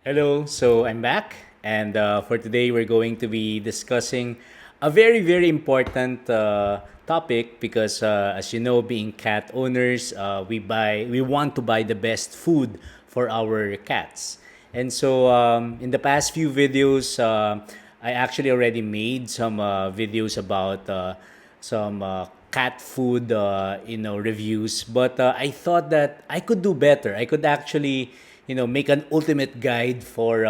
Hello, so I'm back, and for today we're going to be discussing a very, very important topic because, as you know, being cat owners, we want to buy the best food for our cats, and so in the past few videos, I actually already made some videos about some cat food, reviews. But I thought that I could do better. I could actually, make an ultimate guide for,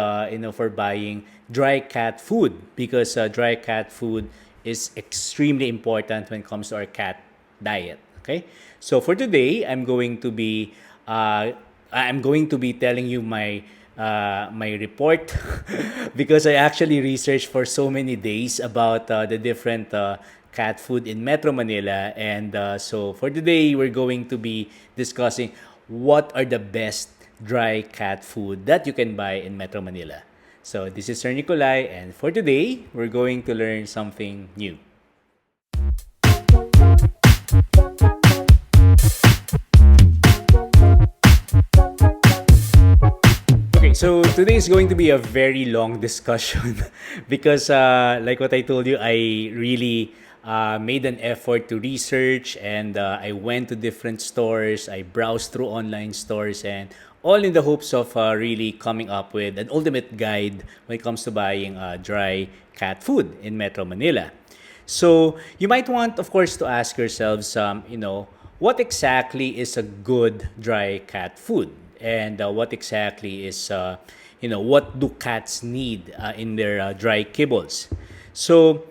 for buying dry cat food because dry cat food is extremely important when it comes to our cat diet. Okay, so for today, I'm going to be telling you my report because I actually researched for so many days about the different cat food in Metro Manila. And so for today, we're going to be discussing what are the best dry cat food that you can buy in Metro Manila. So this is SirNicolay, and for today, we're going to learn something new. Okay, so today is going to be a very long discussion because, like what I told you, I really made an effort to research and I went to different stores. I browsed through online stores and all in the hopes of really coming up with an ultimate guide when it comes to buying dry cat food in Metro Manila. So you might want, of course, to ask yourselves, what exactly is a good dry cat food, and what exactly is, what do cats need in their dry kibbles? So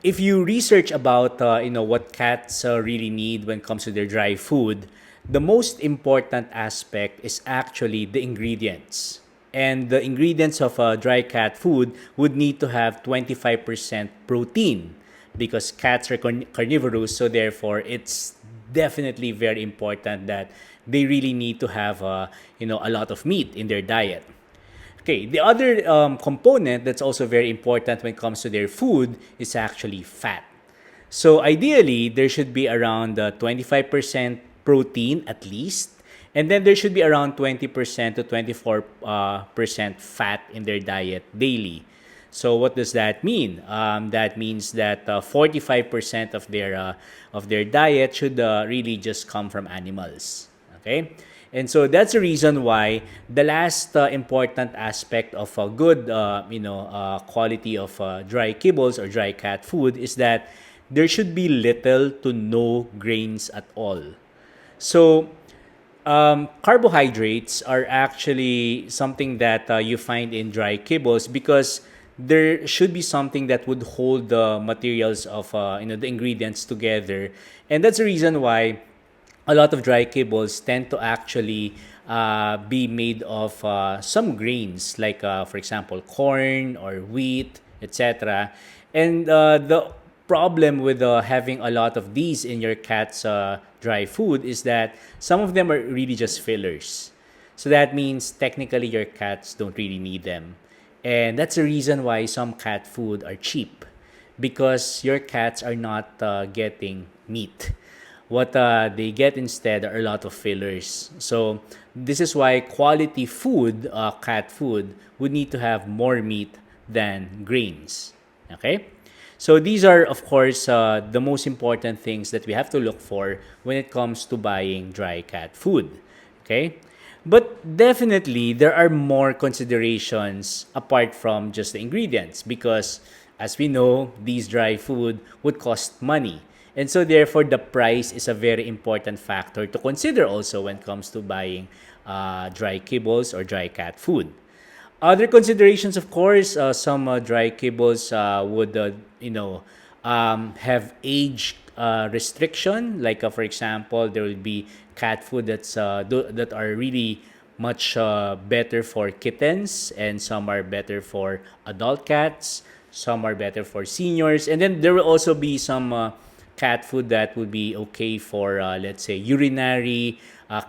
if you research about, what cats really need when it comes to their dry food, the most important aspect is actually the ingredients. And the ingredients of dry cat food would need to have 25% protein because cats are carnivorous, so therefore it's definitely very important that they really need to have a lot of meat in their diet. Okay, the other component that's also very important when it comes to their food is actually fat. So ideally, there should be around 25% protein at least, and then there should be around 20% to 24% fat in their diet daily. So what does that mean? That means that 45% of their diet should really just come from animals. Okay, and so that's the reason why the last important aspect of a good quality of dry kibbles or dry cat food is that there should be little to no grains at all. So carbohydrates are actually something that you find in dry kibbles because there should be something that would hold the materials of the ingredients together, and that's the reason why a lot of dry kibbles tend to actually be made of some grains, like, for example, corn or wheat, etc. And the problem with having a lot of these in your cat's dry food is that some of them are really just fillers. So that means technically your cats don't really need them. And that's the reason why some cat food are cheap because your cats are not getting meat. What they get instead are a lot of fillers. So this is why quality food, cat food, would need to have more meat than grains. Okay? So these are, of course, the most important things that we have to look for when it comes to buying dry cat food. Okay? But definitely, there are more considerations apart from just the ingredients because, as we know, these dry food would cost money. And so, therefore, the price is a very important factor to consider also when it comes to buying dry kibbles or dry cat food. Other considerations, of course, some dry kibbles would, have age restriction. Like, for example, there will be cat food that are really much better for kittens, and some are better for adult cats. Some are better for seniors, and then there will also be some cat food that would be okay for, let's say, urinary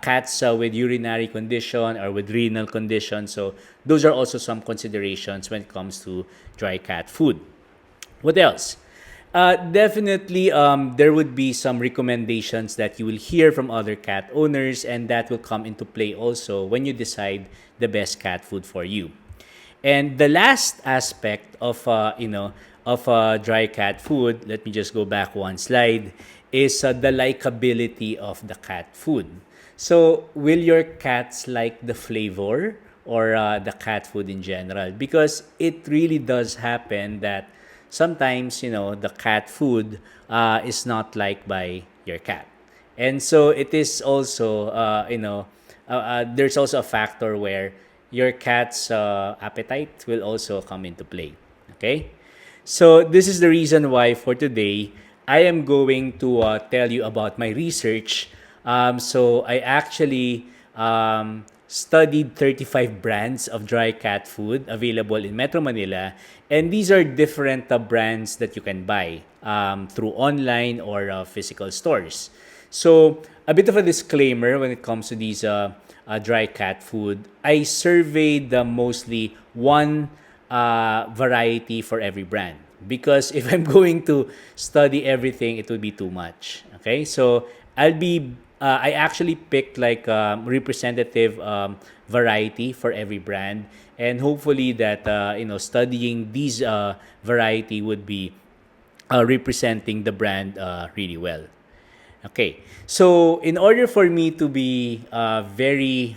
cats with urinary condition or with renal condition. So those are also some considerations when it comes to dry cat food. What else? Definitely, there would be some recommendations that you will hear from other cat owners, and that will come into play also when you decide the best cat food for you. And the last aspect of dry cat food, let me just go back one slide, is the likability of the cat food. So, will your cats like the flavor or the cat food in general? Because it really does happen that sometimes the cat food is not liked by your cat, and so it is also there's also a factor where your cat's appetite will also come into play. Okay, so this is the reason why for today I am going to tell you about my research. So I actually studied 35 brands of dry cat food available in Metro Manila. And these are different brands that you can buy through online or physical stores. So, a bit of a disclaimer when it comes to these dry cat food. I surveyed mostly one variety for every brand. Because if I'm going to study everything, it would be too much. Okay, so I actually picked like representative variety for every brand, and hopefully that studying these variety would be representing the brand really well. Okay, so in order for me to be very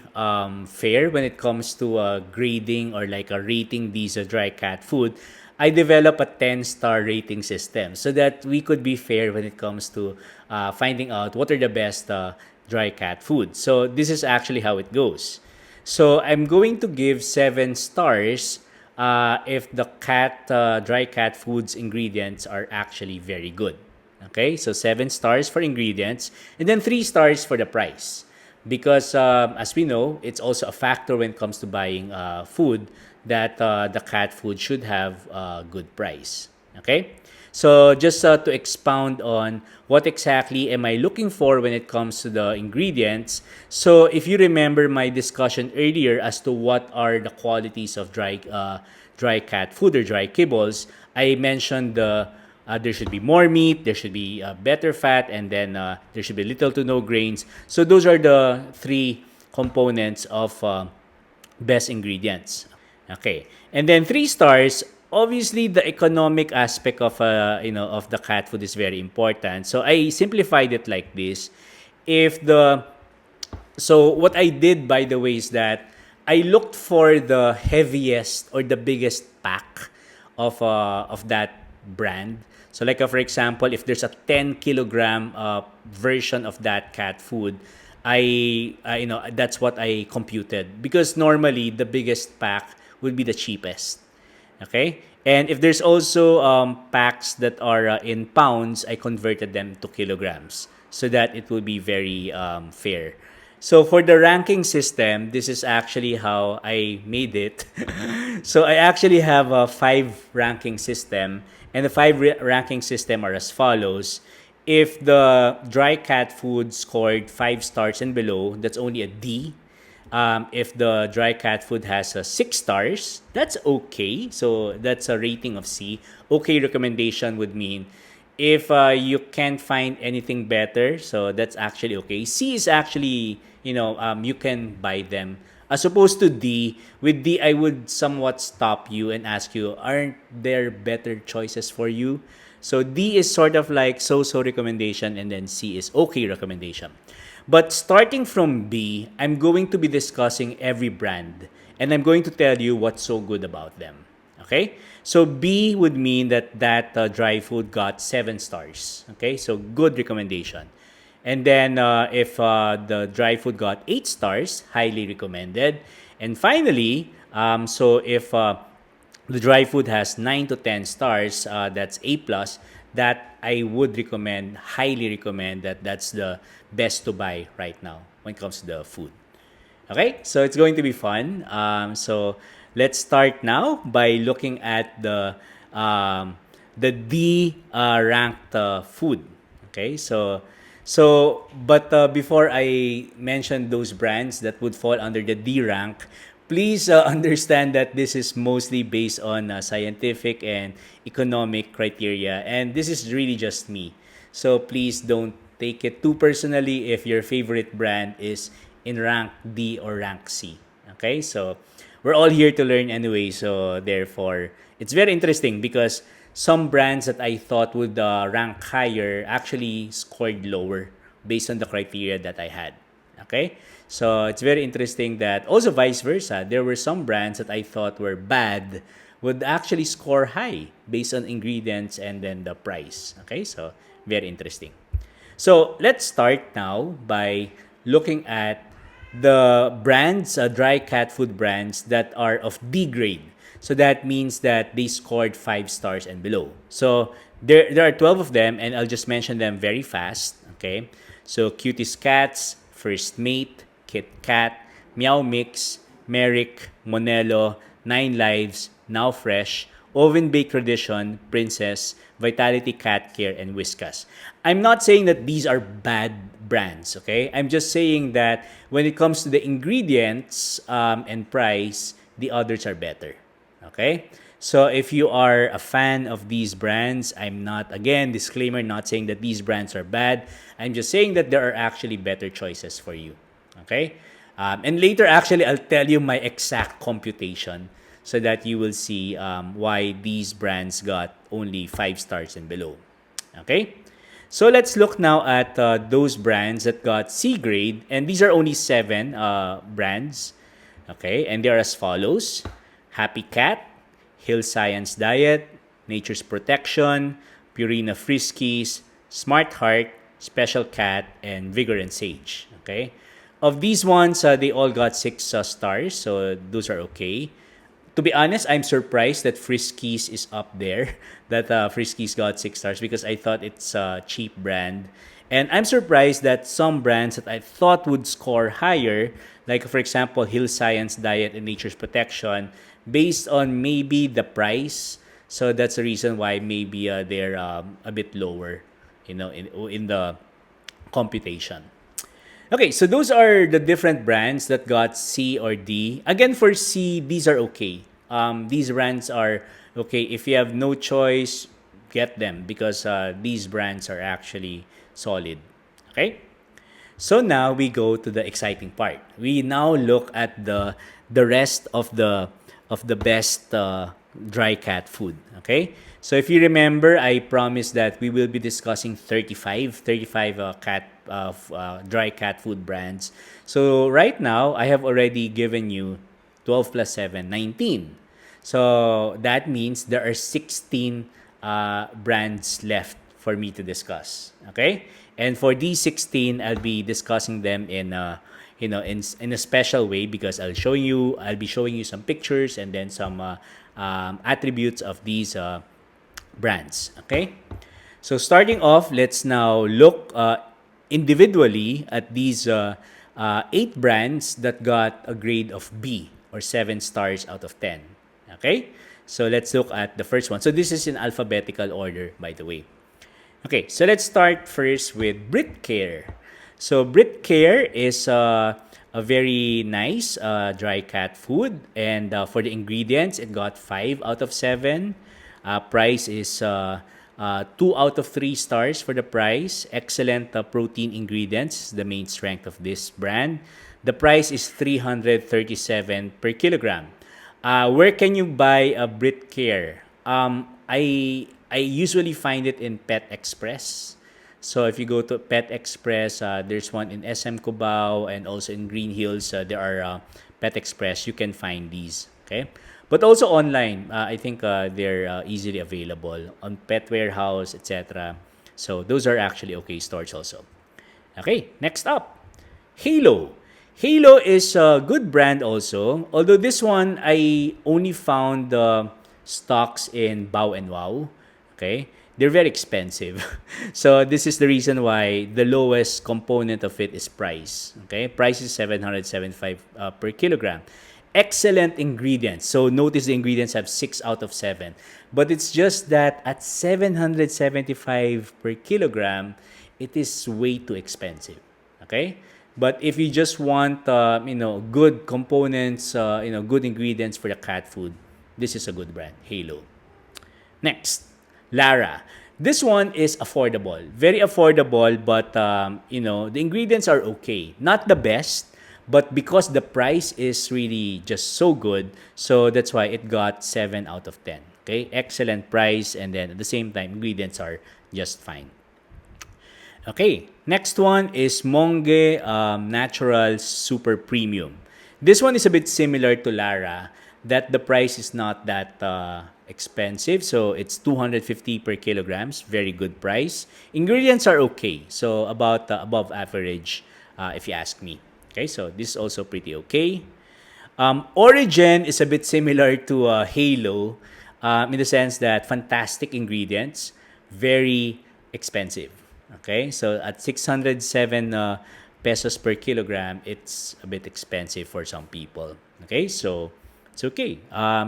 fair when it comes to grading or like rating these dry cat food, I develop a 10-star rating system so that we could be fair when it comes to finding out what are the best dry cat food. So this is actually how it goes. So I'm going to give 7 stars if the dry cat food's ingredients are actually very good. Okay, so 7 stars for ingredients, and then 3 stars for the price. Because as we know, it's also a factor when it comes to buying food that the cat food should have a good price. Okay, so just to expound on what exactly am I looking for when it comes to the ingredients. So if you remember my discussion earlier as to what are the qualities of dry cat food or dry kibbles, I mentioned there should be more meat, there should be better fat, and then there should be little to no grains. So those are the three components of best ingredients. Okay, and then 3 stars. Obviously, the economic aspect of of the cat food is very important. So I simplified it like this: if the so what I did, by the way, is that I looked for the heaviest or the biggest pack of that brand. So like for example, if there's a 10 kilogram version of that cat food, that's what I computed, because normally the biggest pack would be the cheapest. Okay, and if there's also packs that are in pounds, I converted them to kilograms so that it will be very fair. So for the ranking system, this is actually how I made it. So I actually have a 5 ranking system, and the ranking system are as follows. If the dry cat food scored 5 stars and below, that's only a D. If the dry cat food has 6 stars, that's okay. So that's a rating of C. Okay recommendation would mean if you can't find anything better, so that's actually okay. C is actually, you can buy them. As opposed to D, with D, I would somewhat stop you and ask you, aren't there better choices for you? So D is sort of like so-so recommendation, and then C is okay recommendation. But starting from B, I'm going to be discussing every brand, and I'm going to tell you what's so good about them. Okay? So B would mean that dry food got 7 stars. Okay? So good recommendation. And then if the dry food got 8 stars, highly recommended. And finally, so if the dry food has 9 to 10 stars, that's A plus, that I would recommend, highly recommend, that's the best to buy right now when it comes to the food. Okay, so it's going to be fun. So let's start now by looking at the D ranked food. Okay, but before I mention those brands that would fall under the D rank, please understand that this is mostly based on scientific and economic criteria, and this is really just me. So please don't take it too personally if your favorite brand is in rank D or rank C. Okay, so we're all here to learn anyway, so therefore it's very interesting because some brands that I thought would rank higher actually scored lower based on the criteria that I had. Okay? So it's very interesting that also vice versa, there were some brands that I thought were bad would actually score high based on ingredients and then the price. Okay? So very interesting. So let's start now by looking at the brands, dry cat food brands that are of D grade. So that means that they scored 5 stars and below. So there are 12 of them, and I'll just mention them very fast. Okay. So Cuties Cats, First Mate, Kit Kat, Meow Mix, Merrick, Monelo, Nine Lives, Now Fresh, Oven Baked Tradition, Princess, Vitality Cat Care, and Whiskas. I'm not saying that these are bad brands, okay? I'm just saying that when it comes to the ingredients and price, the others are better, okay? So if you are a fan of these brands, I'm not, again, disclaimer, not saying that these brands are bad. I'm just saying that there are actually better choices for you, okay? And later, actually, I'll tell you my exact computation so that you will see why these brands got only 5 stars and below. Okay? So let's look now at those brands that got C grade, and these are only 7 brands. Okay? And they are as follows: Happy Cat, Hill Science Diet, Nature's Protection, Purina Friskies, Smart Heart, Special Cat, and Vigor and Sage. Okay? Of these ones, they all got 6 stars, so those are okay. To be honest, I'm surprised that Friskies is up there. That Friskies got 6 stars because I thought it's a cheap brand. And I'm surprised that some brands that I thought would score higher, like for example, Hill Science Diet and Nature's Protection, based on maybe the price. So that's the reason why maybe they're a bit lower, in the computation. Okay, so those are the different brands that got C or D. Again, for C, these are okay. These brands are okay. If you have no choice, get them because these brands are actually solid. Okay? So now we go to the exciting part. We now look at the rest of the best dry cat food. Okay? So if you remember, I promised that we will be discussing 35 dry cat food brands. So right now, I have already given you 12 plus 7, 19. So that means there are 16 brands left for me to discuss. Okay? And for these 16, I'll be discussing them in a special way because I'll be showing you some pictures and then some attributes of these brands. Okay? So starting off, let's now look individually at these 8 brands that got a grade of B or 7 stars out of 10. Okay? So let's look at the first one. So this is in alphabetical order, by the way. Okay, so let's start first with Brit Care. So Brit Care is a very nice dry cat food. And for the ingredients, it got 5 out of 7. Price is 2 out of 3 stars for the price. Excellent protein ingredients, the main strength of this brand. The price is 337 per kilogram. Where can you buy a Brit Care? I usually find it in Pet Express. So if you go to Pet Express, there's one in SM Cubao and also in Green Hills. There are Pet Express. You can find these. Okay, but also online. I think they're easily available on Pet Warehouse, etc. So those are actually okay stores also. Okay, next up, Halo. Halo is a good brand also. Although this one I only found stocks in Bow and Wow. Okay, they're very expensive. So this is the reason why the lowest component of it is price. Okay, price is 775 per kilogram. Excellent ingredients. So notice the ingredients have 6 out of 7. But it's just that at 775 per kilogram, it is way too expensive. Okay? But if you just want, good components, good ingredients for the cat food, this is a good brand, Halo. Next, Lara. This one is affordable, very affordable, but the ingredients are okay. Not the best, but because the price is really just so good, so that's why it got 7 out of 10. Okay, excellent price, and then at the same time, ingredients are just fine. Okay, next one is Monge Natural Super Premium. This one is a bit similar to Lara, that the price is not that expensive. So it's 250 per kilograms, very good price. Ingredients are okay, so about above average if you ask me. Okay, so this is also pretty okay. Origin is a bit similar to Halo in the sense that fantastic ingredients, very expensive. Okay, so at 607 pesos per kilogram, it's a bit expensive for some people. Okay, so it's okay.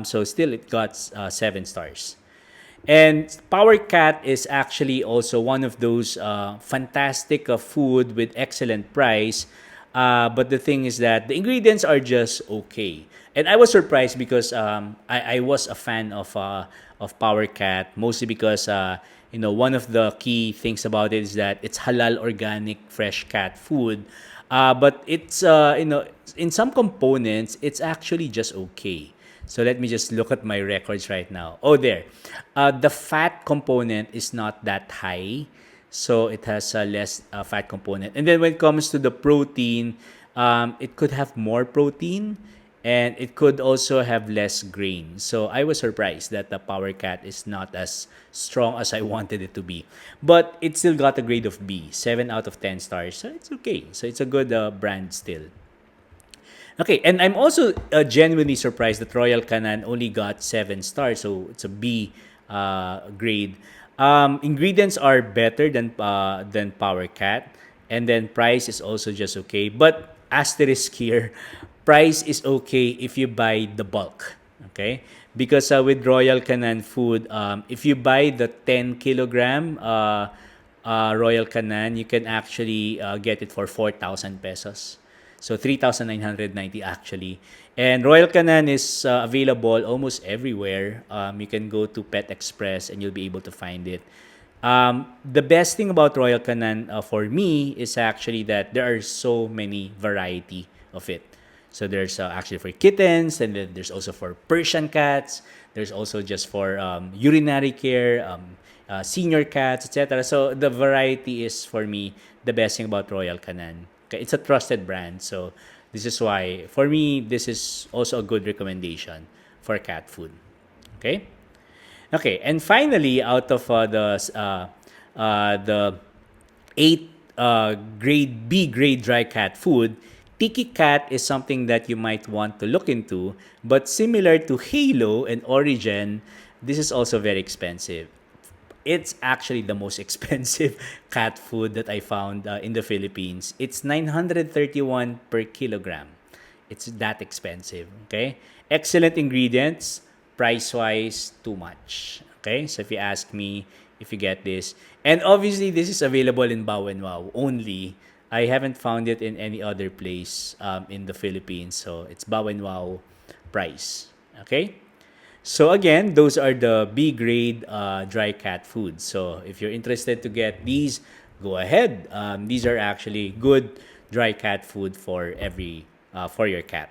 So still, it got 7 stars. And Power Cat is actually also one of those fantastic food with excellent price. But the thing is that the ingredients are just okay. And I was surprised because I was a fan of Power Cat, mostly because one of the key things about it is that it's halal, organic, fresh cat food. But it's in some components, it's actually just okay. So let me just look at my records right now. Oh, there. The fat component is not that high. So it has a less fat component. And then when it comes to the protein, it could have more protein and it could also have less grain. So I was surprised that the Power Cat is not as strong as I wanted it to be. But it still got a grade of B, 7 out of 10 stars. So it's okay. So it's a good brand still. Okay, and I'm also genuinely surprised that Royal Canin only got 7 stars, so it's a B grade. Ingredients are better than Power Cat, and then price is also just okay. But asterisk here, price is okay if you buy the bulk. Okay, because with Royal Canin food, if you buy the 10 kilogram Royal Canin, you can actually get it for 4,000 pesos. So 3,990 actually. And Royal Canin is available almost everywhere. You can go to Pet Express and you'll be able to find it. The best thing about Royal Canin for me is actually that there are so many variety of it. So there's actually for kittens, and then there's also for Persian cats. There's also just for urinary care, senior cats, etc. So the variety is for me the best thing about Royal Canin. Okay, it's a trusted brand, so this is why for me this is also a good recommendation for cat food. Okay, okay, and finally, out of the 8 grade B grade dry cat food, Tiki Cat is something that you might want to look into, but similar to Halo and Origin, this is also very expensive. It's actually the most expensive cat food that I found in the Philippines. It's 931 per kilogram. It's that expensive, okay? Excellent ingredients, price-wise, too much. Okay? So if you ask me if you get this. And obviously, this is available in Bao and Wow only. I haven't found it in any other place in the Philippines. So it's Bao and Wow price. Okay? So again, those are the B grade dry cat foods. So if you're interested to get these, go ahead. These are actually good dry cat food for for your cat.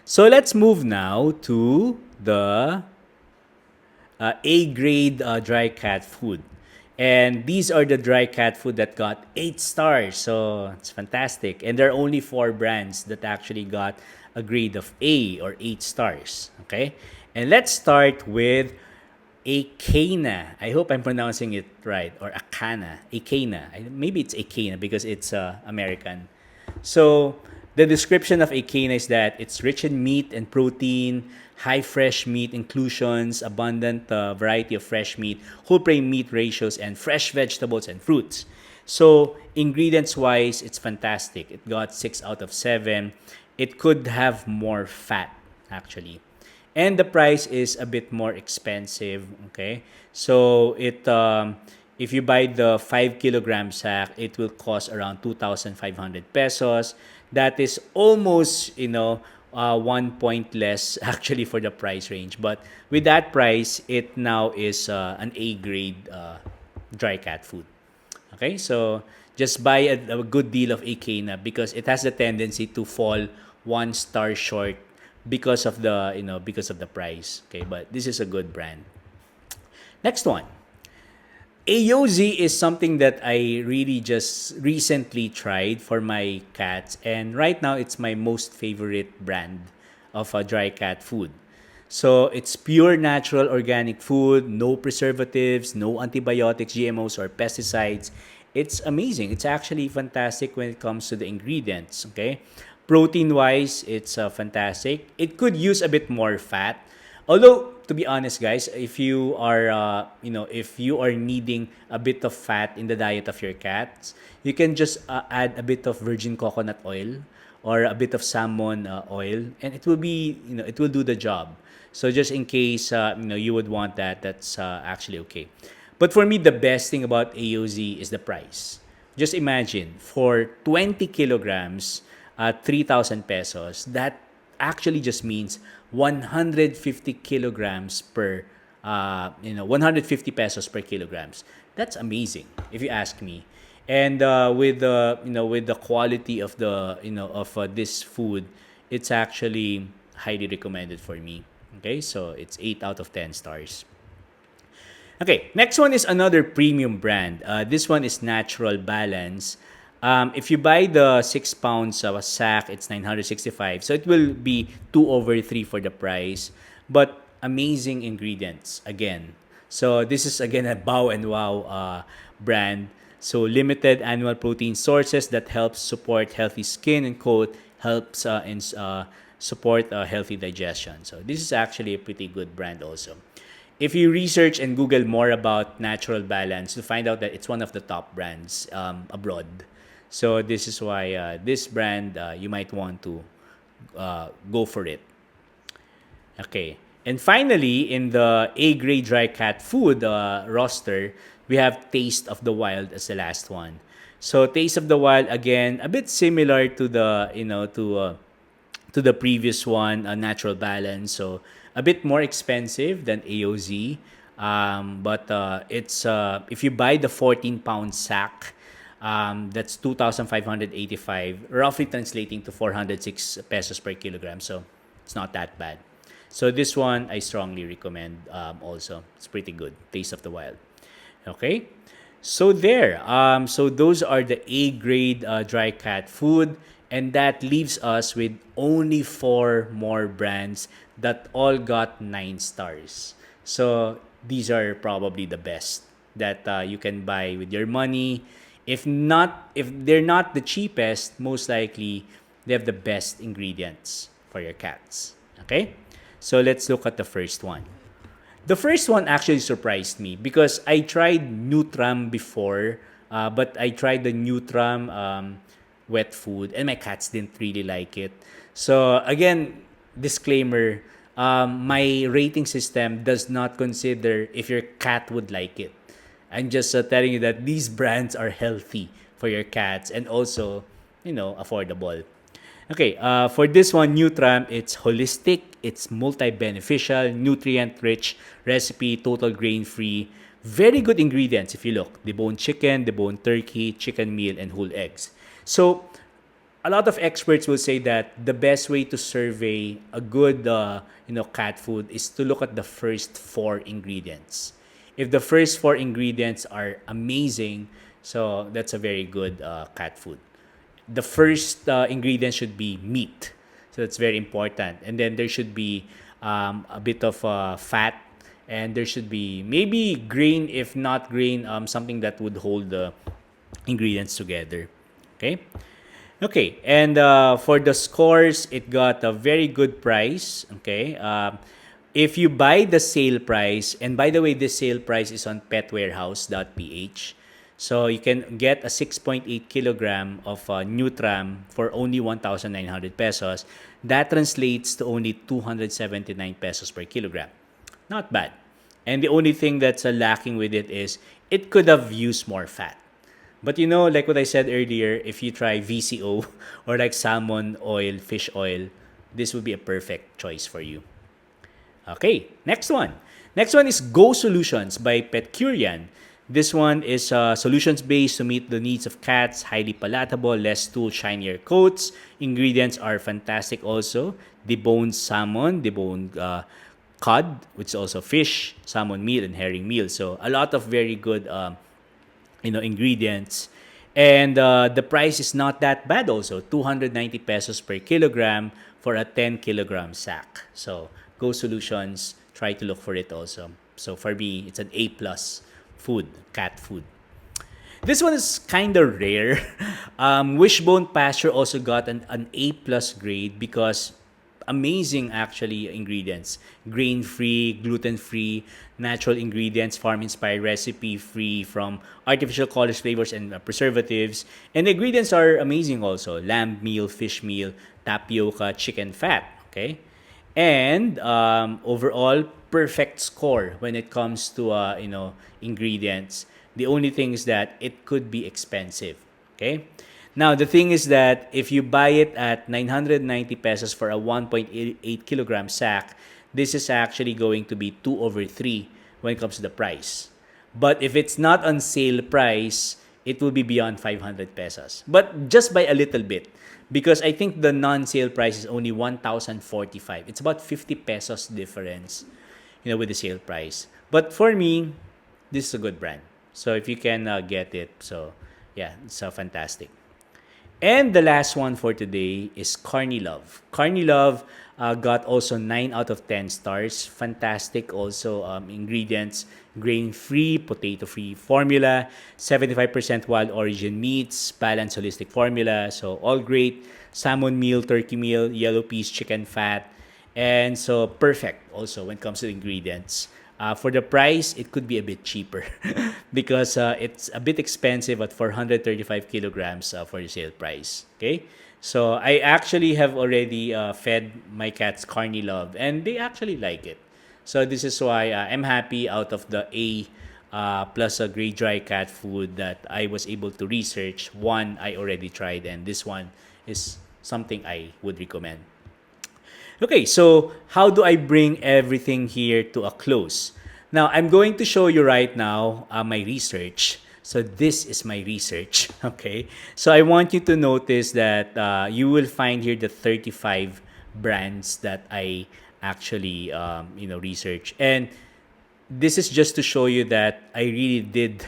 So let's move now to the A grade dry cat food. And these are the dry cat food that got 8 stars. So it's fantastic. And there are only 4 brands that actually got a grade of A or 8 stars. Okay? And let's start with Akana. I hope I'm pronouncing it right. Or Akana. Akana. Maybe it's Akana because it's American. So the description of Akana is that it's rich in meat and protein, high fresh meat inclusions, abundant variety of fresh meat, whole grain meat ratios, and fresh vegetables and fruits. So ingredients wise, it's fantastic. It got 6 out of 7. It could have more fat actually. And the price is a bit more expensive, okay? So If you buy the 5 kilogram sack, it will cost around 2,500 pesos. That is almost, 1 point less actually for the price range. But with that price, it now is an A grade dry cat food. Okay, so just buy a good deal of Akena because it has the tendency to fall 1 star short because of the price. Okay, but this is a good brand. Next one. AOZ is something that I really just recently tried for my cats, and right now it's my most favorite brand of dry cat food. So it's pure natural organic food, no preservatives, no antibiotics, GMOs, or pesticides. It's amazing. It's actually fantastic when it comes to the ingredients. Okay, protein wise, it's fantastic. It could use a bit more fat. Although, to be honest, guys, if you are needing a bit of fat in the diet of your cats, you can just add a bit of virgin coconut oil or a bit of salmon oil, and it will do the job. So just in case, you would want that, that's actually okay. But for me, the best thing about AOZ is the price. Just imagine, for 20 kilograms, 3,000 pesos, that actually just means 150 kilograms per 150 pesos per kilograms. That's amazing if you ask me. And with the quality of this food, it's actually highly recommended for me. Okay, so it's 8 out of 10 stars. Okay, next one is another premium brand. This one is Natural Balance. If you buy the 6 pounds of a sack, it's 965. So it will be 2 over 3 for the price. But amazing ingredients again. So this is again a Bow and Wow brand. So limited annual protein sources that helps support healthy skin and coat, helps support healthy digestion. So this is actually a pretty good brand also. If you research and Google more about Natural Balance, you find out that it's one of the top brands abroad. So this is why this brand, you might want to go for it. Okay. And finally, in the A-grade dry cat food roster, we have Taste of the Wild as the last one. So Taste of the Wild, again, a bit similar to the previous one, Natural Balance. So a bit more expensive than AOZ. But it's if you buy the 14-pound sack, that's 2,585, roughly translating to 406 pesos per kilogram. So it's not that bad. So this one I strongly recommend also. It's pretty good. Taste of the Wild. Okay. So there. So those are the A grade dry cat food. And that leaves us with only 4 more brands that all got 9 stars. So these are probably the best that you can buy with your money. If they're not the cheapest, most likely they have the best ingredients for your cats. Okay? So let's look at the first one. The first one actually surprised me because I tried Nutram before, but I tried the Nutram wet food and my cats didn't really like it. So again, disclaimer, my rating system does not consider if your cat would like it. I'm just telling you that these brands are healthy for your cats and also, affordable. Okay, for this one, Nutram, it's holistic, it's multi-beneficial, nutrient-rich recipe, total grain-free, very good ingredients if you look. Deboned chicken, deboned turkey, chicken meal, and whole eggs. So, a lot of experts will say that the best way to survey a good, cat food is to look at the first 4 ingredients. If the first 4 ingredients are amazing, so that's a very good cat food. The first ingredient should be meat. So that's very important. And then there should be a bit of fat. And there should be maybe grain, if not grain, something that would hold the ingredients together. Okay? Okay. And for the scores, it got a very good price. Okay? If you buy the sale price, and by the way, this sale price is on petwarehouse.ph. So you can get a 6.8 kilogram of Nutram for only 1,900 pesos. That translates to only 279 pesos per kilogram. Not bad. And the only thing that's lacking with it is it could have used more fat. But like what I said earlier, if you try VCO or like salmon oil, fish oil, this would be a perfect choice for you. Okay, next one. Next one is Go Solutions by Petcurian. This one is solutions based to meet the needs of cats, highly palatable, less stool, shinier coats. Ingredients are fantastic also. Deboned salmon, deboned cod, which is also fish, salmon meal, and herring meal. So a lot of very good ingredients. And the price is not that bad also, 290 pesos per kilogram for a 10 kilogram sack. So Go Solutions, try to look for it also. So for me, it's an A plus food, cat food. This one is kind of rare. Wishbone Pasture also got an A plus grade because amazing actually ingredients. Grain free, gluten free, natural ingredients, farm inspired recipe free from artificial colors, flavors, and preservatives. And the ingredients are amazing also. Lamb meal, fish meal, tapioca, chicken fat. Okay. And overall, perfect score when it comes to ingredients. The only thing is that it could be expensive. Okay. Now the thing is that if you buy it at 990 pesos for a 1.8 kilogram sack, this is actually going to be 2 over 3 when it comes to the price. But if it's not on sale price, it will be beyond 500 pesos. But just by a little bit. Because I think the non-sale price is only 1,045. It's about 50 pesos difference, with the sale price. But for me, this is a good brand. So if you can get it, so yeah, it's fantastic. And the last one for today is CARNILOVE. CARNILOVE got also 9 out of 10 stars. Fantastic also ingredients. Grain-free, potato-free formula. 75% wild origin meats. Balanced holistic formula. So all great. Salmon meal, turkey meal, yellow peas, chicken fat. And so perfect also when it comes to the ingredients. For the price, it could be a bit cheaper because it's a bit expensive at 435 kilograms for the sale price. Okay, so I actually have already fed my cats CARNILOVE and they actually like it. So this is why I'm happy out of the A plus a grade dry cat food that I was able to research. One I already tried and this one is something I would recommend. Okay, so how do I bring everything here to a close? Now, I'm going to show you right now my research. So this is my research, okay? So I want you to notice that you will find here the 35 brands that I actually, research. And this is just to show you that I really did,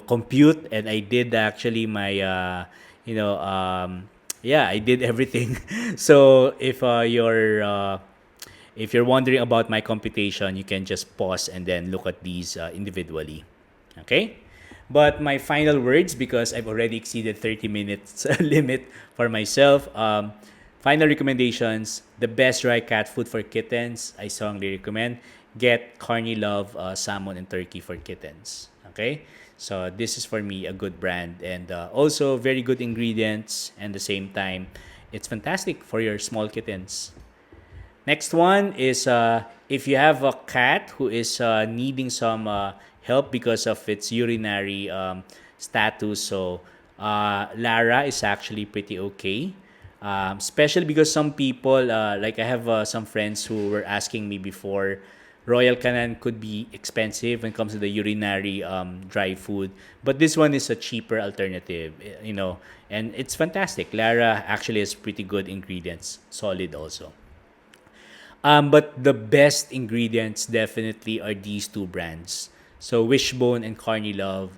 compute and I did actually my, yeah, I did everything. So if you're wondering about my computation, you can just pause and then look at these individually. Okay? But my final words, because I've already exceeded 30 minutes limit for myself. Final recommendations: the best dry cat food for kittens. I strongly recommend get CARNILOVE salmon and turkey for kittens. Okay? So this is for me a good brand and also very good ingredients and at the same time it's fantastic for your small kittens. Next one is if you have a cat who is needing some help because of its urinary status. So Lara is actually pretty okay. Especially because some people, like I have some friends who were asking me before, Royal Canin could be expensive when it comes to the urinary dry food, but this one is a cheaper alternative, and it's fantastic. Lara actually has pretty good ingredients, solid also. But the best ingredients definitely are these two brands. So Wishbone and CARNILOVE,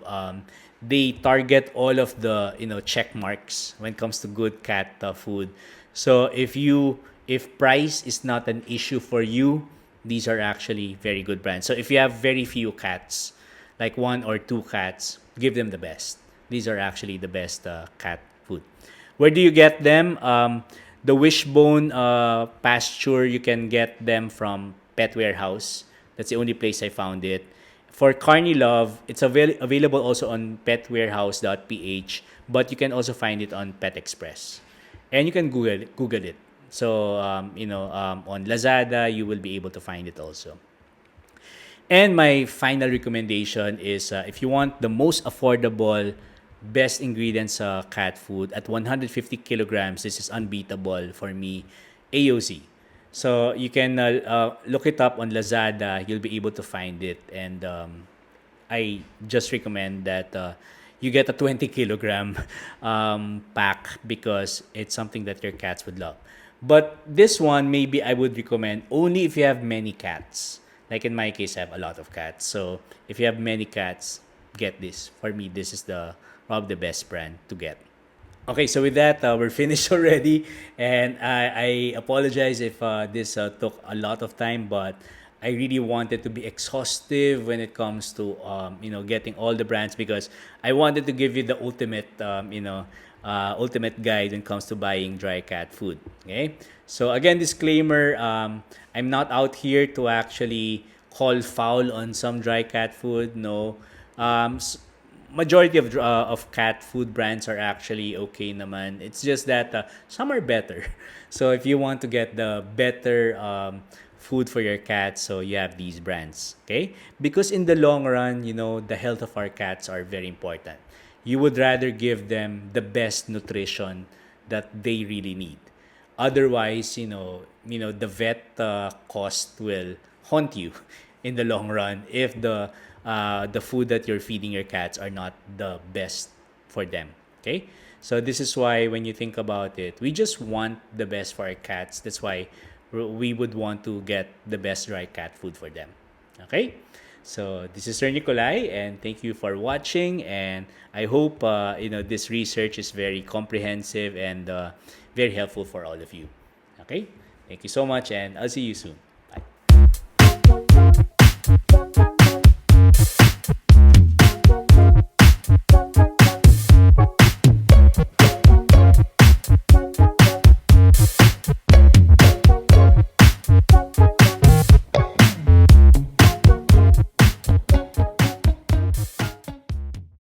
they target all of the check marks when it comes to good cat food. So if price is not an issue for you, these are actually very good brands. So if you have very few cats, like 1 or 2 cats, give them the best. These are actually the best cat food. Where do you get them? The Wishbone pasture, you can get them from Pet Warehouse. That's the only place I found it. For CARNILOVE, it's available also on petwarehouse.ph, but you can also find it on Pet Express. And you can Google it. So, on Lazada, you will be able to find it also. And my final recommendation is if you want the most affordable, best ingredients sa cat food at 150 kilograms, this is unbeatable for me, AOC. So you can look it up on Lazada. You'll be able to find it. And I just recommend that you get a 20 kilogram pack because it's something that your cats would love. But this one, maybe I would recommend only if you have many cats. Like in my case, I have a lot of cats. So if you have many cats, get this. For me, this is the probably the best brand to get. Okay, so with that, we're finished already, and I apologize if this took a lot of time, but I really wanted to be exhaustive when it comes to getting all the brands because I wanted to give you the ultimate ultimate guide when it comes to buying dry cat food. Okay, so again, disclaimer: I'm not out here to actually call foul on some dry cat food. No, majority of cat food brands are actually okay naman. It's just that some are better. So if you want to get the better food for your cats, so you have these brands, okay? Because in the long run, the health of our cats are very important. You would rather give them the best nutrition that they really need. Otherwise, the vet cost will haunt you in the long run if the food that you're feeding your cats are not the best for them. Okay, so this is why when you think about it, we just want the best for our cats. That's why we would want to get the best dry cat food for them. Okay, so this is SirNicolay, and thank you for watching. And I hope this research is very comprehensive and very helpful for all of you. Okay, thank you so much, and I'll see you soon.